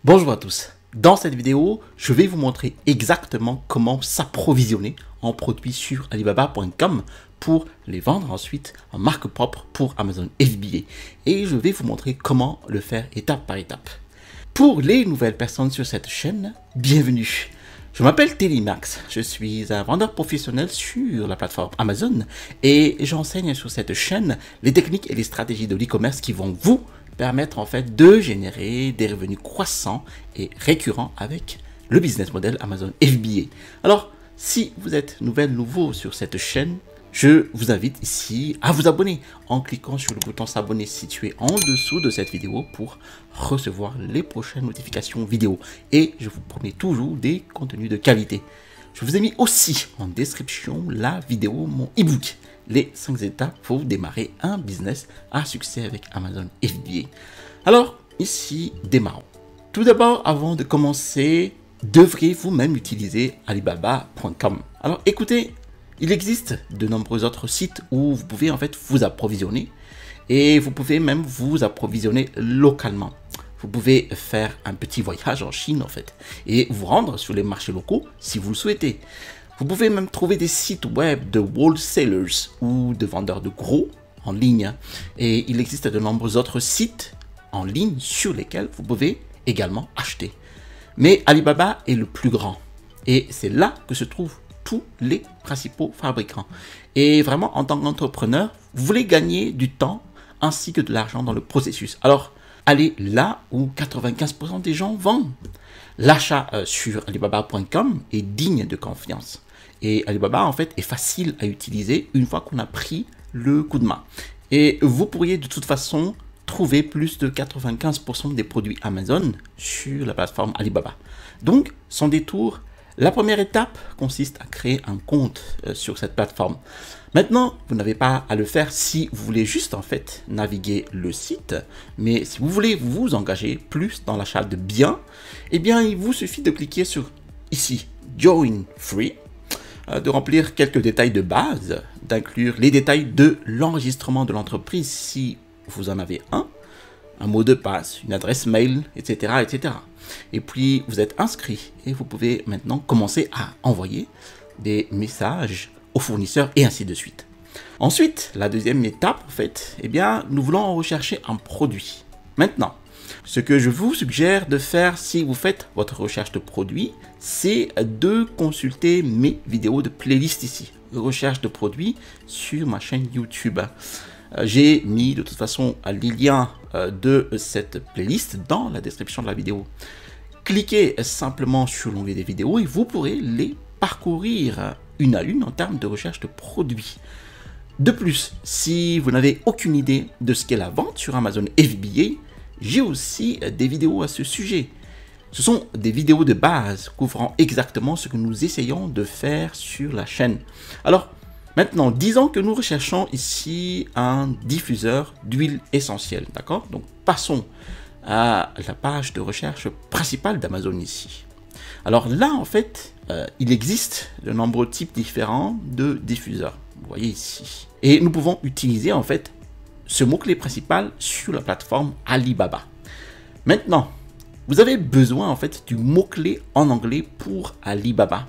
Bonjour à tous. Dans cette vidéo, je vais vous montrer exactement comment s'approvisionner en produits sur Alibaba.com pour les vendre ensuite en marque propre pour Amazon FBA. Et je vais vous montrer comment le faire étape par étape. Pour les nouvelles personnes sur cette chaîne, bienvenue. Je m'appelle Télimax, je suis un vendeur professionnel sur la plateforme Amazon et j'enseigne sur cette chaîne les techniques et les stratégies de l'e-commerce qui vont vous permettre en fait de générer des revenus croissants et récurrents avec le business model Amazon FBA. Alors, si vous êtes nouveau sur cette chaîne, je vous invite ici à vous abonner en cliquant sur le bouton s'abonner situé en dessous de cette vidéo pour recevoir les prochaines notifications vidéo. Et je vous promets toujours des contenus de qualité. Je vous ai mis aussi en description la vidéo, mon e-book, les 5 étapes pour démarrer un business à succès avec Amazon FBA. Alors, ici, démarrons. Tout d'abord, avant de commencer, devriez vous-même utiliser Alibaba.com. Alors, écoutez, il existe de nombreux autres sites où vous pouvez en fait vous approvisionner et vous pouvez même vous approvisionner localement. Vous pouvez faire un petit voyage en Chine en fait et vous rendre sur les marchés locaux si vous le souhaitez. Vous pouvez même trouver des sites web de wholesalers ou de vendeurs de gros en ligne. Et il existe de nombreux autres sites en ligne sur lesquels vous pouvez également acheter. Mais Alibaba est le plus grand. Et c'est là que se trouvent tous les principaux fabricants. Et vraiment, en tant qu'entrepreneur, vous voulez gagner du temps ainsi que de l'argent dans le processus. Alors, allez là où 95% des gens vendent. L'achat sur Alibaba.com est digne de confiance. Et Alibaba, en fait, est facile à utiliser une fois qu'on a pris le coup de main. Et vous pourriez de toute façon trouver plus de 95% des produits Amazon sur la plateforme Alibaba. Donc, sans détour, la première étape consiste à créer un compte sur cette plateforme. Maintenant, vous n'avez pas à le faire si vous voulez juste en fait naviguer le site, mais si vous voulez vous engager plus dans l'achat de biens, eh bien, il vous suffit de cliquer sur ici, Join Free, de remplir quelques détails de base, d'inclure les détails de l'enregistrement de l'entreprise si vous en avez un mot de passe, une adresse mail, etc., etc. Et puis, vous êtes inscrit et vous pouvez maintenant commencer à envoyer des messages aux fournisseurs et ainsi de suite. Ensuite, la deuxième étape, en fait, eh bien, nous voulons rechercher un produit. Maintenant, ce que je vous suggère de faire si vous faites votre recherche de produit, c'est de consulter mes vidéos de playlist ici, recherche de produits sur ma chaîne YouTube. J'ai mis de toute façon les liens de cette playlist dans la description de la vidéo. Cliquez simplement sur l'onglet des vidéos et vous pourrez les parcourir une à une en termes de recherche de produits. De plus, si vous n'avez aucune idée de ce qu'est la vente sur Amazon FBA, j'ai aussi des vidéos à ce sujet. Ce sont des vidéos de base couvrant exactement ce que nous essayons de faire sur la chaîne. Alors, maintenant, disons que nous recherchons ici un diffuseur d'huile essentielle, d'accord? Donc, passons à la page de recherche principale d'Amazon ici. Alors là, en fait, il existe de nombreux types différents de diffuseurs. Vous voyez ici. Et nous pouvons utiliser, en fait, ce mot-clé principal sur la plateforme Alibaba. Maintenant, vous avez besoin, en fait, du mot-clé en anglais pour Alibaba.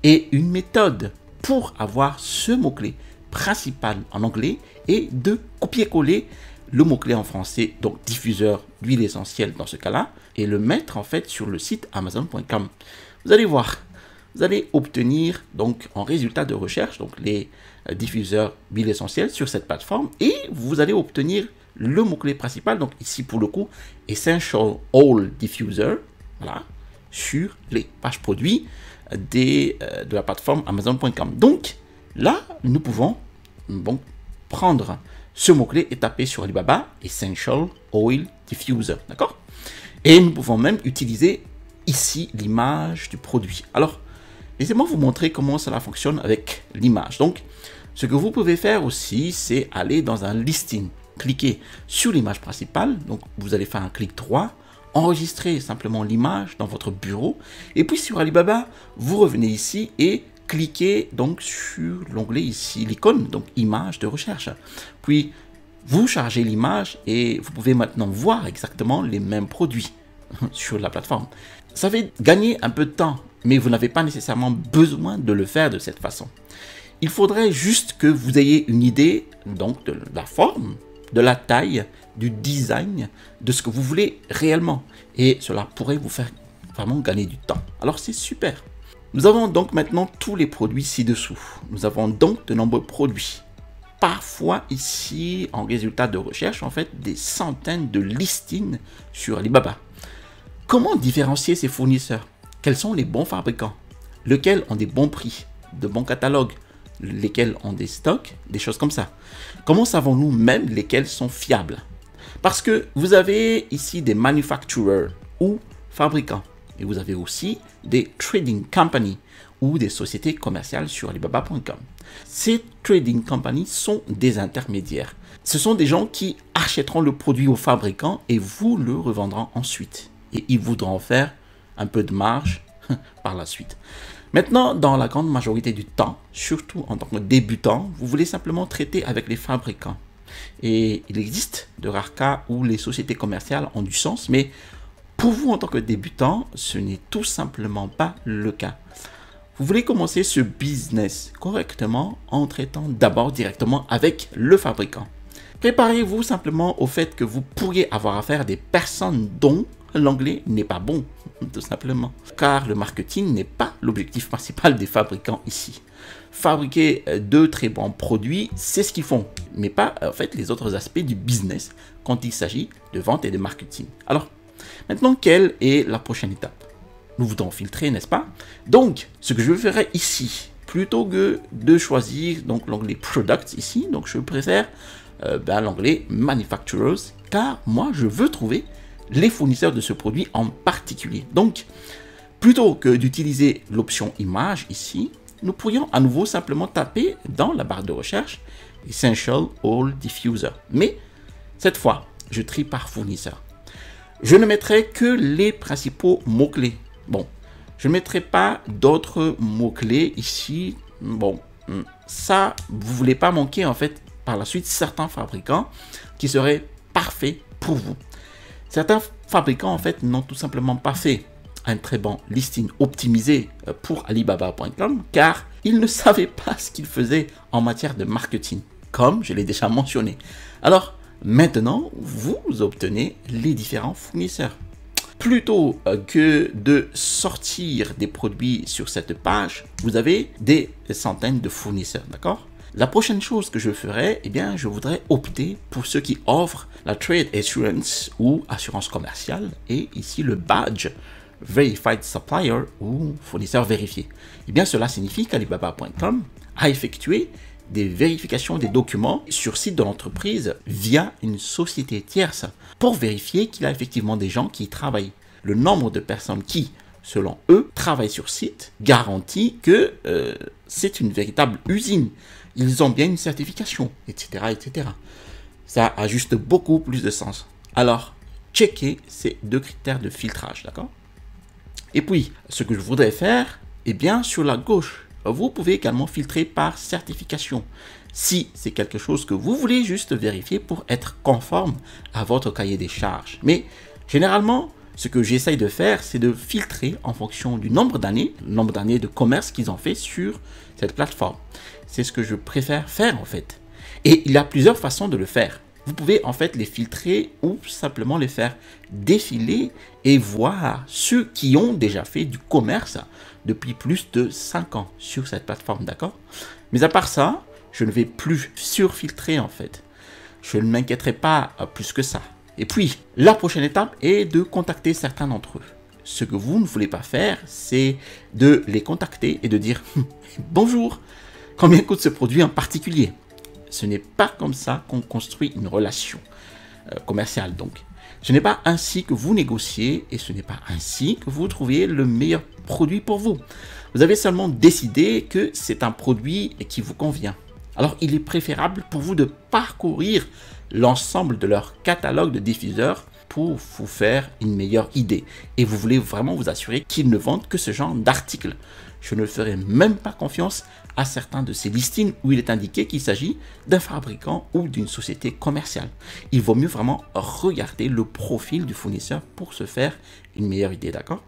Et une méthode pour avoir ce mot-clé principal en anglais est de copier-coller le mot-clé en français, donc diffuseur d'huile essentielle dans ce cas-là, et le mettre en fait sur le site Amazon.com. Vous allez voir, vous allez obtenir donc en résultat de recherche donc les diffuseurs d'huile essentielle sur cette plateforme et vous allez obtenir le mot-clé principal, donc ici pour le coup Essential Oil Diffuser, voilà, sur les pages produits de la plateforme Amazon.com. Donc là, nous pouvons prendre ce mot-clé et taper sur Alibaba Essential Oil Diffuser, d'accord? Et nous pouvons même utiliser ici l'image du produit. Alors, laissez-moi vous montrer comment cela fonctionne avec l'image. Donc, ce que vous pouvez faire aussi, c'est aller dans un listing. Cliquez sur l'image principale. Donc, vous allez faire un clic droit, enregistrer simplement l'image dans votre bureau. Et puis, sur Alibaba, vous revenez ici et cliquez donc sur l'onglet ici, l'icône, donc image de recherche. Puis, vous chargez l'image et vous pouvez maintenant voir exactement les mêmes produits. sur la plateforme. Ça fait gagner un peu de temps, mais vous n'avez pas nécessairement besoin de le faire de cette façon. Il faudrait juste que vous ayez une idée donc de la forme, de la taille, du design, de ce que vous voulez réellement. Et cela pourrait vous faire vraiment gagner du temps. Alors c'est super. Nous avons donc maintenant tous les produits ci-dessous. Nous avons donc de nombreux produits. Parfois ici, en résultat de recherche, en fait, des centaines de listings sur Alibaba. Comment différencier ces fournisseurs? Quels sont les bons fabricants? Lesquels ont des bons prix, de bons catalogues? Lesquels ont des stocks? Des choses comme ça. Comment savons-nous même lesquels sont fiables? Parce que vous avez ici des manufacturers ou fabricants. Et vous avez aussi des trading companies ou des sociétés commerciales sur Alibaba.com. Ces trading companies sont des intermédiaires. Ce sont des gens qui achèteront le produit au fabricant et vous le revendront ensuite. Et ils voudront faire un peu de marge par la suite. Maintenant, dans la grande majorité du temps, surtout en tant que débutant, vous voulez simplement traiter avec les fabricants. Et il existe de rares cas où les sociétés commerciales ont du sens, mais pour vous en tant que débutant, ce n'est tout simplement pas le cas. Vous voulez commencer ce business correctement en traitant d'abord directement avec le fabricant. Préparez-vous simplement au fait que vous pourriez avoir affaire à des personnes dont l'anglais n'est pas bon, tout simplement. Car le marketing n'est pas l'objectif principal des fabricants ici. Fabriquer de très bons produits, c'est ce qu'ils font, mais pas en fait les autres aspects du business quand il s'agit de vente et de marketing. Alors, maintenant, quelle est la prochaine étape? Nous voudrons filtrer, n'est-ce pas? Donc, ce que je ferai ici, plutôt que de choisir donc l'onglet Products ici, donc je préfère l'onglet Manufacturers, car moi, je veux trouver les fournisseurs de ce produit en particulier. Donc, plutôt que d'utiliser l'option Image ici, nous pourrions à nouveau simplement taper dans la barre de recherche Essential Oil Diffuser. Mais cette fois, je trie par fournisseur. Je ne mettrai que les principaux mots-clés. Bon, je ne mettrai pas d'autres mots-clés ici. Bon, ça, vous ne voulez pas manquer en fait par la suite certains fabricants qui seraient parfaits pour vous. Certains fabricants en fait n'ont tout simplement pas fait un très bon listing optimisé pour Alibaba.com car ils ne savaient pas ce qu'ils faisaient en matière de marketing, comme je l'ai déjà mentionné. Alors, maintenant, vous obtenez les différents fournisseurs. Plutôt que de sortir des produits sur cette page, vous avez des centaines de fournisseurs, d'accord? La prochaine chose que je ferai, eh bien, je voudrais opter pour ceux qui offrent la Trade Assurance ou assurance commerciale et ici le badge Verified Supplier ou fournisseur vérifié. Eh bien, cela signifie qu'Alibaba.com a effectué des vérifications des documents sur site de l'entreprise via une société tierce pour vérifier qu'il y a effectivement des gens qui y travaillent. Le nombre de personnes qui, selon eux, travaillent sur site garantit que c'est une véritable usine. Ils ont bien une certification, etc., etc. Ça a juste beaucoup plus de sens. Alors, checkez ces deux critères de filtrage, d'accord? Et puis, ce que je voudrais faire, eh bien, sur la gauche, vous pouvez également filtrer par certification. Si c'est quelque chose que vous voulez juste vérifier pour être conforme à votre cahier des charges. Mais généralement, ce que j'essaye de faire, c'est de filtrer en fonction du nombre d'années de commerce qu'ils ont fait sur cette plateforme. C'est ce que je préfère faire en fait. Et il y a plusieurs façons de le faire. Vous pouvez en fait les filtrer ou simplement les faire défiler et voir ceux qui ont déjà fait du commerce depuis plus de 5 ans sur cette plateforme, d'accord? Mais à part ça, je ne vais plus surfiltrer en fait. Je ne m'inquiéterai pas plus que ça. Et puis, la prochaine étape est de contacter certains d'entre eux. Ce que vous ne voulez pas faire, c'est de les contacter et de dire « Bonjour, combien coûte ce produit en particulier ?» Ce n'est pas comme ça qu'on construit une relation commerciale donc. Ce n'est pas ainsi que vous négociez et ce n'est pas ainsi que vous trouvez le meilleur produit pour vous. Vous avez seulement décidé que c'est un produit qui vous convient. Alors, il est préférable pour vous de parcourir l'ensemble de leur catalogue de diffuseurs pour vous faire une meilleure idée. Et vous voulez vraiment vous assurer qu'ils ne vendent que ce genre d'articles. je ne ferai même pas confiance à certains de ces listings où il est indiqué qu'il s'agit d'un fabricant ou d'une société commerciale. Il vaut mieux vraiment regarder le profil du fournisseur pour se faire une meilleure idée, d'accord?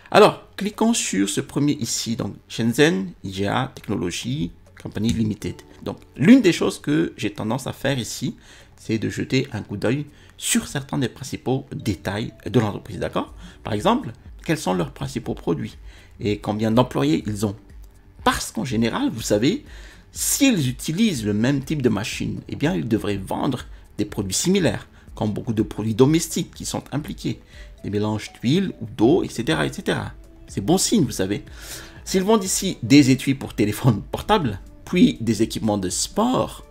Alors, cliquons sur ce premier ici, donc Shenzhen IGA Technology Company Limited. Donc, l'une des choses que j'ai tendance à faire ici, c'est de jeter un coup d'œil sur certains des principaux détails de l'entreprise, d'accord? Par exemple, quels sont leurs principaux produits et combien d'employés ils ont. Parce qu'en général, vous savez, s'ils utilisent le même type de machine, eh bien, ils devraient vendre des produits similaires, comme beaucoup de produits domestiques qui sont impliqués, des mélanges d'huile ou d'eau, etc., etc. C'est bon signe, vous savez. S'ils vendent ici des étuis pour téléphone portable, puis des équipements de sport,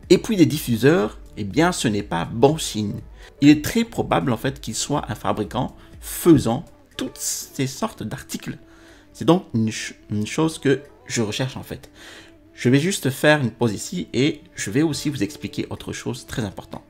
et puis des diffuseurs, eh bien, ce n'est pas bon signe. Il est très probable, en fait, qu'il soit un fabricant faisant toutes ces sortes d'articles. C'est donc une chose que je recherche, en fait. Je vais juste faire une pause ici et je vais aussi vous expliquer autre chose très important.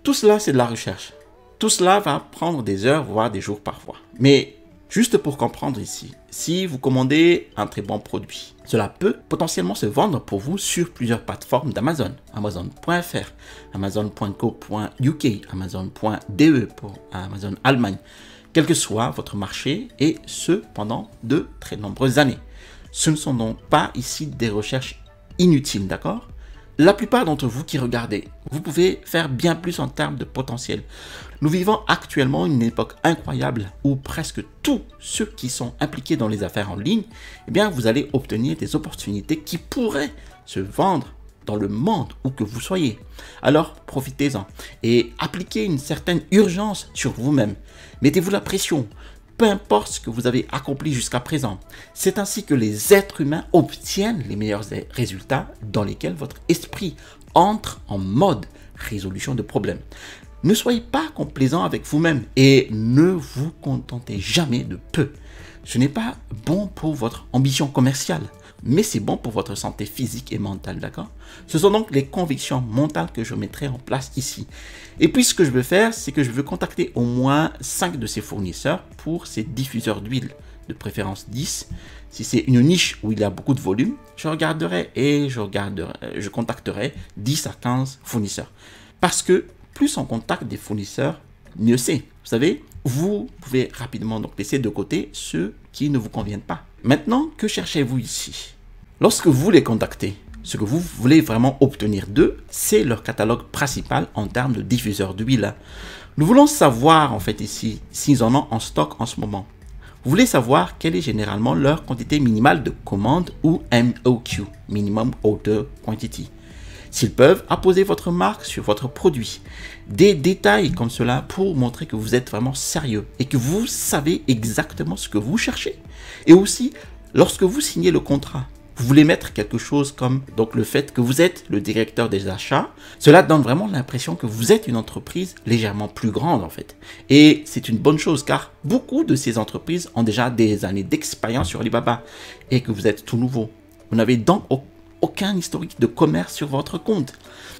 Tout cela, c'est de la recherche. Tout cela va prendre des heures, voire des jours parfois. Mais juste pour comprendre ici, si vous commandez un très bon produit, cela peut potentiellement se vendre pour vous sur plusieurs plateformes d'Amazon. Amazon.fr, Amazon.co.uk, Amazon.de pour Amazon Allemagne. Quel que soit votre marché et ce pendant de très nombreuses années. Ce ne sont donc pas ici des recherches inutiles, d'accord? La plupart d'entre vous qui regardez, vous pouvez faire bien plus en termes de potentiel. Nous vivons actuellement une époque incroyable où presque tous ceux qui sont impliqués dans les affaires en ligne, eh bien, vous allez obtenir des opportunités qui pourraient se vendre dans le monde où que vous soyez. Alors, profitez-en et appliquez une certaine urgence sur vous-même. Mettez-vous la pression. Peu importe ce que vous avez accompli jusqu'à présent. C'est ainsi que les êtres humains obtiennent les meilleurs résultats dans lesquels votre esprit entre en mode résolution de problèmes. Ne soyez pas complaisant avec vous-même et ne vous contentez jamais de peu. Ce n'est pas bon pour votre ambition commerciale, mais c'est bon pour votre santé physique et mentale, d'accord? Ce sont donc les convictions mentales que je mettrai en place ici. Et puis ce que je veux faire, c'est que je veux contacter au moins 5 de ces fournisseurs pour ces diffuseurs d'huile, de préférence 10. Si c'est une niche où il y a beaucoup de volume, je regarderai et je contacterai 10 à 15 fournisseurs. Parce que plus on contacte des fournisseurs, mieux c'est. Vous savez, vous pouvez rapidement donc laisser de côté ceux qui ne vous conviennent pas. Maintenant, que cherchez-vous ici? Lorsque vous les contactez, ce que vous voulez vraiment obtenir d'eux, c'est leur catalogue principal en termes de diffuseurs d'huile. Nous voulons savoir en fait ici s'ils en ont en stock en ce moment. Vous voulez savoir quelle est généralement leur quantité minimale de commandes ou MOQ, Minimum Order Quantity. S'ils peuvent apposer votre marque sur votre produit. Des détails comme cela pour montrer que vous êtes vraiment sérieux et que vous savez exactement ce que vous cherchez. Et aussi, lorsque vous signez le contrat, vous voulez mettre quelque chose comme donc le fait que vous êtes le directeur des achats. Cela donne vraiment l'impression que vous êtes une entreprise légèrement plus grande en fait. Et c'est une bonne chose car beaucoup de ces entreprises ont déjà des années d'expérience sur Alibaba et que vous êtes tout nouveau. Vous n'avez donc aucun historique de commerce sur votre compte.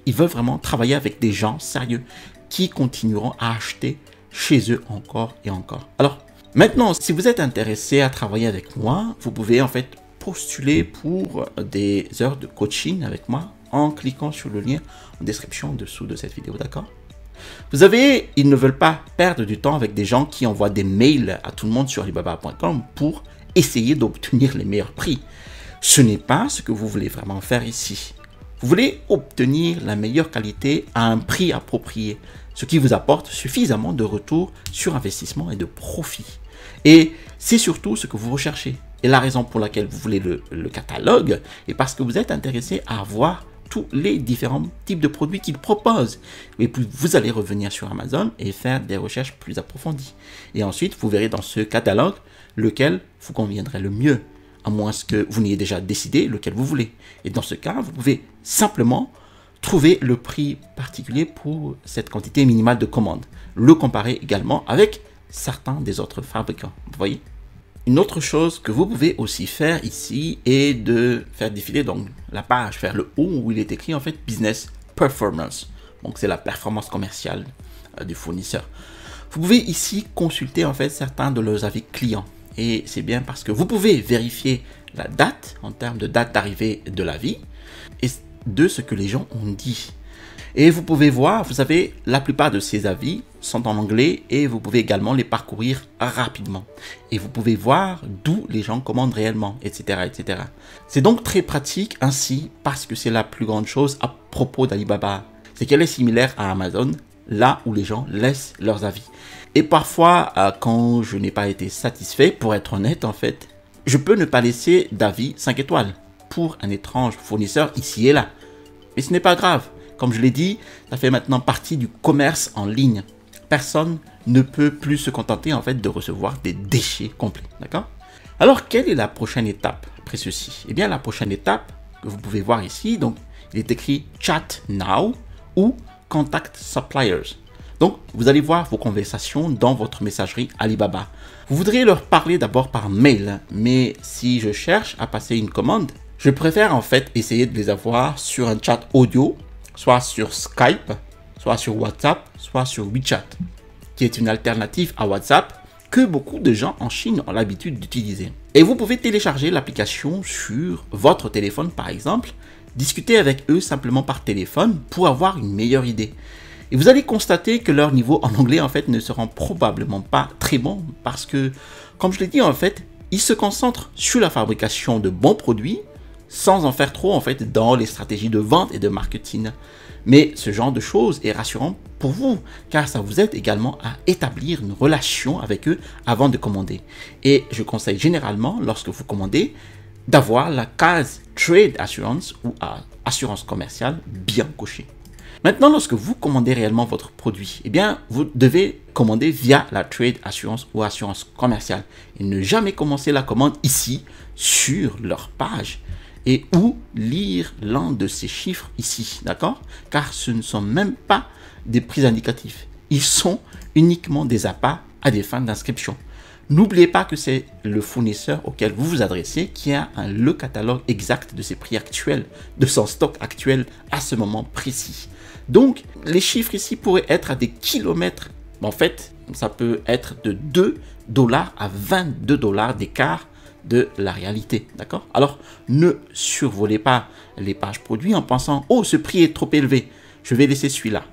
Ils veulent vraiment travailler avec des gens sérieux qui continueront à acheter chez eux encore et encore. Alors maintenant, si vous êtes intéressé à travailler avec moi, vous pouvez en fait postuler pour des heures de coaching avec moi en cliquant sur le lien en description en dessous de cette vidéo, d'accord? Vous savez, ils ne veulent pas perdre du temps avec des gens qui envoient des mails à tout le monde sur Alibaba.com pour essayer d'obtenir les meilleurs prix. Ce n'est pas ce que vous voulez vraiment faire ici. Vous voulez obtenir la meilleure qualité à un prix approprié, ce qui vous apporte suffisamment de retour sur investissement et de profit. Et c'est surtout ce que vous recherchez. Et la raison pour laquelle vous voulez le catalogue est parce que vous êtes intéressé à avoir tous les différents types de produits qu'ils proposent. Et puis vous allez revenir sur Amazon et faire des recherches plus approfondies. Et ensuite, vous verrez dans ce catalogue lequel vous conviendrait le mieux, à moins que vous n'ayez déjà décidé lequel vous voulez. Et dans ce cas, vous pouvez simplement trouver le prix particulier pour cette quantité minimale de commandes. Le comparer également avec certains des autres fabricants. Vous voyez? Une autre chose que vous pouvez aussi faire ici est de faire défiler donc la page vers le haut où il est écrit en fait Business Performance. Donc c'est la performance commerciale du fournisseur. Vous pouvez ici consulter en fait certains de leurs avis clients. Et c'est bien parce que vous pouvez vérifier la date, en termes de date d'arrivée de l'avis, et de ce que les gens ont dit. Et vous pouvez voir, vous savez, la plupart de ces avis sont en anglais et vous pouvez également les parcourir rapidement. Et vous pouvez voir d'où les gens commandent réellement, etc. etc. C'est donc très pratique ainsi parce que c'est la plus grande chose à propos d'Alibaba. C'est qu'elle est similaire à Amazon, là où les gens laissent leurs avis. Et parfois, quand je n'ai pas été satisfait, pour être honnête en fait, je peux ne pas laisser d'avis 5 étoiles pour un étrange fournisseur ici et là. Mais ce n'est pas grave. Comme je l'ai dit, ça fait maintenant partie du commerce en ligne. Personne ne peut plus se contenter en fait de recevoir des déchets complets, d'accord? Alors, quelle est la prochaine étape après ceci? Eh bien, la prochaine étape que vous pouvez voir ici, donc, il est écrit Chat Now ou Contact Suppliers. Donc, vous allez voir vos conversations dans votre messagerie Alibaba. Vous voudriez leur parler d'abord par mail, mais si je cherche à passer une commande, je préfère en fait essayer de les avoir sur un chat audio, soit sur Skype, soit sur WhatsApp, soit sur WeChat, qui est une alternative à WhatsApp que beaucoup de gens en Chine ont l'habitude d'utiliser. Et vous pouvez télécharger l'application sur votre téléphone par exemple, discuter avec eux simplement par téléphone pour avoir une meilleure idée. Et vous allez constater que leur niveau en anglais en fait ne sera probablement pas très bon parce que, comme je l'ai dit en fait, ils se concentrent sur la fabrication de bons produits sans en faire trop en fait dans les stratégies de vente et de marketing. Mais ce genre de choses est rassurant pour vous car ça vous aide également à établir une relation avec eux avant de commander. Et je conseille généralement lorsque vous commandez d'avoir la case Trade Assurance ou assurance commerciale bien cochée. Maintenant, lorsque vous commandez réellement votre produit, eh bien, vous devez commander via la Trade Assurance ou assurance commerciale et ne jamais commencer la commande ici sur leur page et ou lire l'un de ces chiffres ici, d'accord? Car ce ne sont même pas des prix indicatifs. Ils sont uniquement des appâts à des fins d'inscription. N'oubliez pas que c'est le fournisseur auquel vous vous adressez qui a le catalogue exact de ses prix actuels, de son stock actuel à ce moment précis. Donc, les chiffres ici pourraient être à des kilomètres. En fait, ça peut être de 2 $ à 22 $ d'écart de la réalité, d'accord? Alors, ne survolez pas les pages produits en pensant « Oh, ce prix est trop élevé, je vais laisser celui-là ».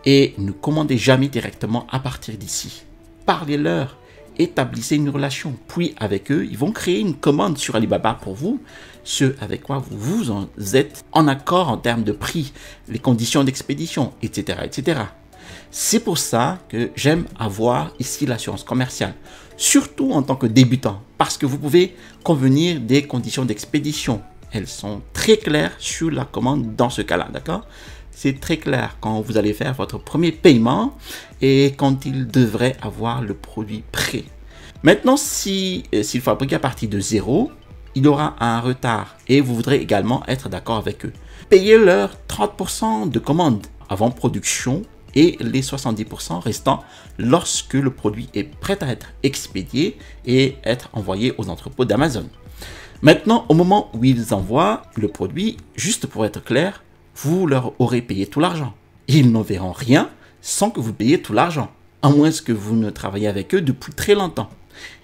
Et ne commandez jamais directement à partir d'ici. Parlez-leur, établissez une relation, puis avec eux, ils vont créer une commande sur Alibaba pour vous, ce avec quoi vous êtes en accord en termes de prix, les conditions d'expédition, etc., etc. C'est pour ça que j'aime avoir ici l'assurance commerciale, surtout en tant que débutant, parce que vous pouvez convenir des conditions d'expédition. Elles sont très claires sur la commande dans ce cas-là, d'accord? C'est très clair quand vous allez faire votre premier paiement et quand il devrait avoir le produit prêt. Maintenant, s'il fabrique à partir de 0, il aura un retard et vous voudrez également être d'accord avec eux. Payez-leur 30% de commande avant production et les 70% restants lorsque le produit est prêt à être expédié et être envoyé aux entrepôts d'Amazon. Maintenant, au moment où ils envoient le produit, juste pour être clair, vous leur aurez payé tout l'argent. Ils n'en verront rien sans que vous payiez tout l'argent, à moins que vous ne travaillez avec eux depuis très longtemps.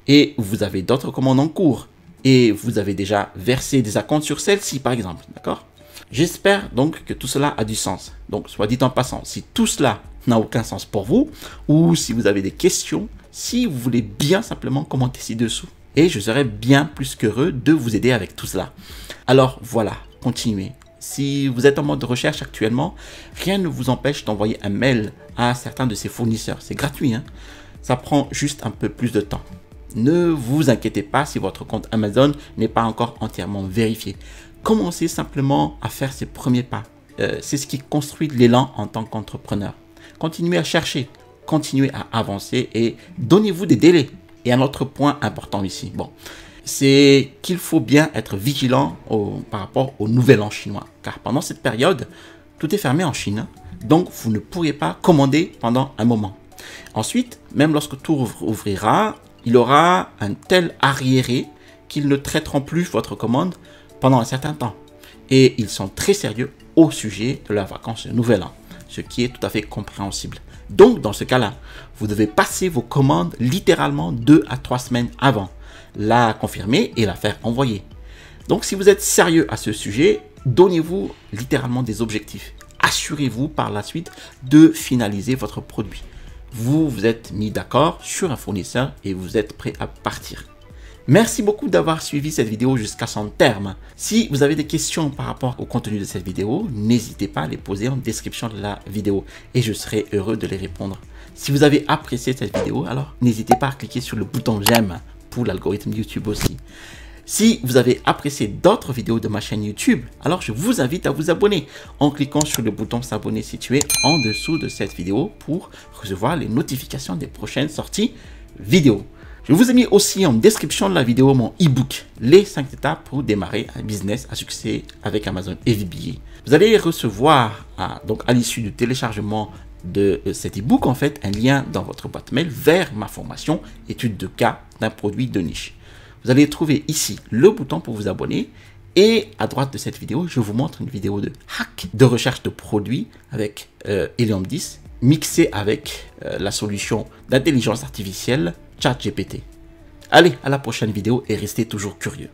Et vous avez d'autres commandes en cours et vous avez déjà versé des acomptes sur celle-ci par exemple, d'accord? J'espère donc que tout cela a du sens. Donc, soit dit en passant, si tout cela n'a aucun sens pour vous, ou si vous avez des questions, si vous voulez bien simplement commenter ci-dessous, et je serai bien plus qu'heureux de vous aider avec tout cela. Alors voilà, continuez. Si vous êtes en mode recherche actuellement, rien ne vous empêche d'envoyer un mail à certains de ces fournisseurs. C'est gratuit, hein? Ça prend juste un peu plus de temps. Ne vous inquiétez pas si votre compte Amazon n'est pas encore entièrement vérifié. Commencez simplement à faire ces premiers pas. C'est ce qui construit l'élan en tant qu'entrepreneur. Continuez à chercher, continuez à avancer et donnez-vous des délais. Et un autre point important ici, c'est qu'il faut bien être vigilant par rapport au nouvel an chinois. Car pendant cette période, tout est fermé en Chine. Donc, vous ne pourrez pas commander pendant un moment. Ensuite, même lorsque tout ouvrira, il aura un tel arriéré qu'ils ne traiteront plus votre commande pendant un certain temps. Et ils sont très sérieux au sujet de la vacance de Nouvel An, ce qui est tout à fait compréhensible. Donc, dans ce cas-là, vous devez passer vos commandes littéralement 2 à 3 semaines avant, la confirmer et la faire envoyer. Donc si vous êtes sérieux à ce sujet, donnez-vous littéralement des objectifs. Assurez-vous par la suite de finaliser votre produit. Vous vous êtes mis d'accord sur un fournisseur et vous êtes prêt à partir. Merci beaucoup d'avoir suivi cette vidéo jusqu'à son terme. Si vous avez des questions par rapport au contenu de cette vidéo, n'hésitez pas à les poser en description de la vidéo et je serai heureux de les répondre. Si vous avez apprécié cette vidéo, alors n'hésitez pas à cliquer sur le bouton j'aime pour l'algorithme YouTube aussi. Si vous avez apprécié d'autres vidéos de ma chaîne YouTube, alors je vous invite à vous abonner en cliquant sur le bouton s'abonner situé en dessous de cette vidéo pour recevoir les notifications des prochaines sorties vidéo. Je vous ai mis aussi en description de la vidéo mon e-book, les 5 étapes pour démarrer un business à succès avec Amazon FBA. Vous allez recevoir donc à l'issue du téléchargement de cet e-book en fait un lien dans votre boîte mail vers ma formation étude de cas d'un produit de niche. Vous allez trouver ici le bouton pour vous abonner et à droite de cette vidéo, je vous montre une vidéo de hack de recherche de produits avec Helium 10 mixé avec la solution d'intelligence artificielle ChatGPT. Allez, à la prochaine vidéo et restez toujours curieux.